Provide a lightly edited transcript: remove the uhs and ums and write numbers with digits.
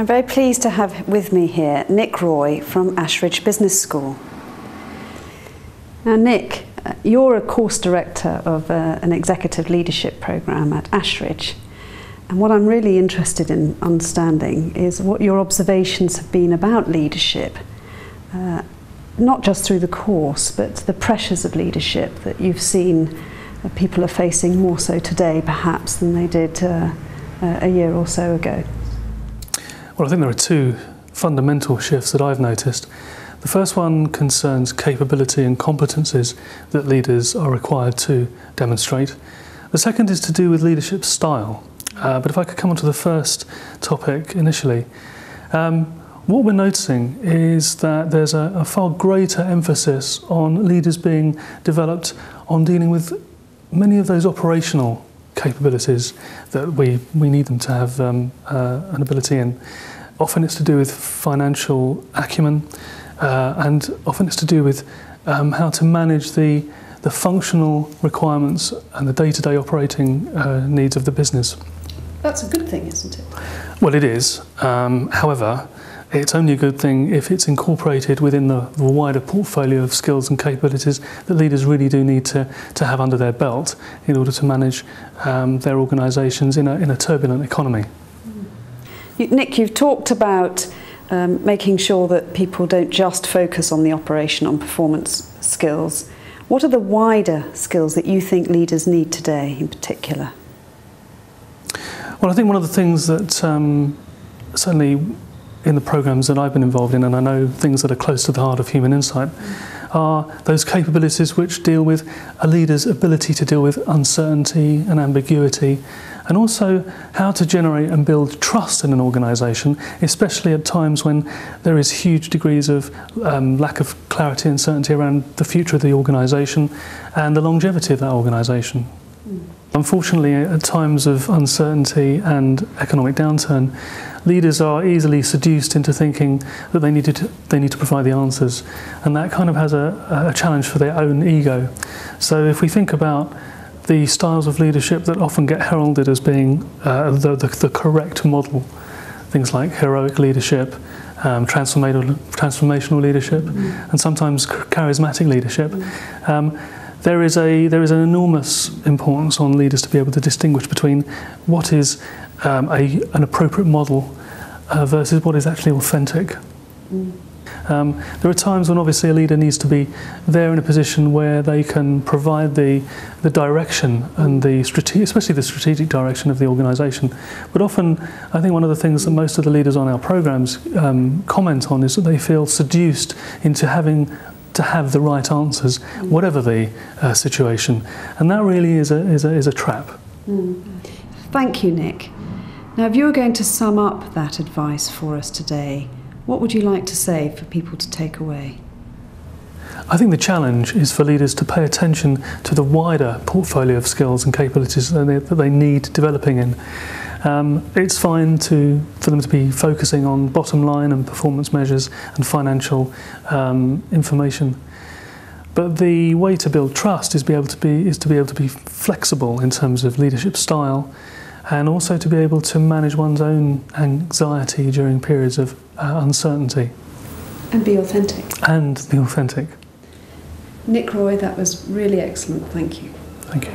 very pleased to have with me here Nick Roy from Ashridge Business School. Now Nick, you're a course director of an executive leadership programme at Ashridge, and what I'm really interested in understanding is what your observations have been about leadership, not just through the course but the pressures of leadership that you've seen people are facing more so today perhaps than they did a year or so ago. Well, I think there are two fundamental shifts that I've noticed. The first one concerns capability and competencies that leaders are required to demonstrate. The second is to do with leadership style. But if I could come on to the first topic initially, what we're noticing is that there's a far greater emphasis on leaders being developed on dealing with many of those operational capabilities that we need them to have an ability in. Often it's to do with financial acumen, and often it's to do with how to manage the functional requirements and the day-to-day operating needs of the business. That's a good thing, isn't it? Well, it is. However, it's only a good thing if it's incorporated within the wider portfolio of skills and capabilities that leaders really do need to have under their belt in order to manage their organisations in a turbulent economy. Nick, you've talked about making sure that people don't just focus on the operation, on performance skills. What are the wider skills that you think leaders need today in particular? Well, I think one of the things that certainly in the programmes that I've been involved in, and I know things that are close to the heart of Human Insight, are those capabilities which deal with a leader's ability to deal with uncertainty and ambiguity, and also how to generate and build trust in an organisation, especially at times when there is huge degrees of lack of clarity and certainty around the future of the organisation and the longevity of that organisation. Unfortunately, at times of uncertainty and economic downturn, leaders are easily seduced into thinking that they need to provide the answers, and that kind of has a challenge for their own ego. So if we think about the styles of leadership that often get heralded as being the correct model, things like heroic leadership, transformational leadership, and sometimes charismatic leadership, there is an enormous importance on leaders to be able to distinguish between what is an appropriate model versus what is actually authentic. There are times when obviously a leader needs to be there in a position where they can provide the direction and especially the strategic direction of the organisation. But often I think one of the things that most of the leaders on our programmes comment on is that they feel seduced into having to have the right answers, whatever the situation, and that really is a trap. Thank you, Nick. Now, if you were going to sum up that advice for us today, what would you like to say for people to take away? I think the challenge is for leaders to pay attention to the wider portfolio of skills and capabilities that they need developing in. It's fine for them to be focusing on bottom line and performance measures and financial information, but the way to build trust is to be able to be flexible in terms of leadership style, and also to be able to manage one's own anxiety during periods of uncertainty. And be authentic. And be authentic. Nick Roy, that was really excellent. Thank you. Thank you.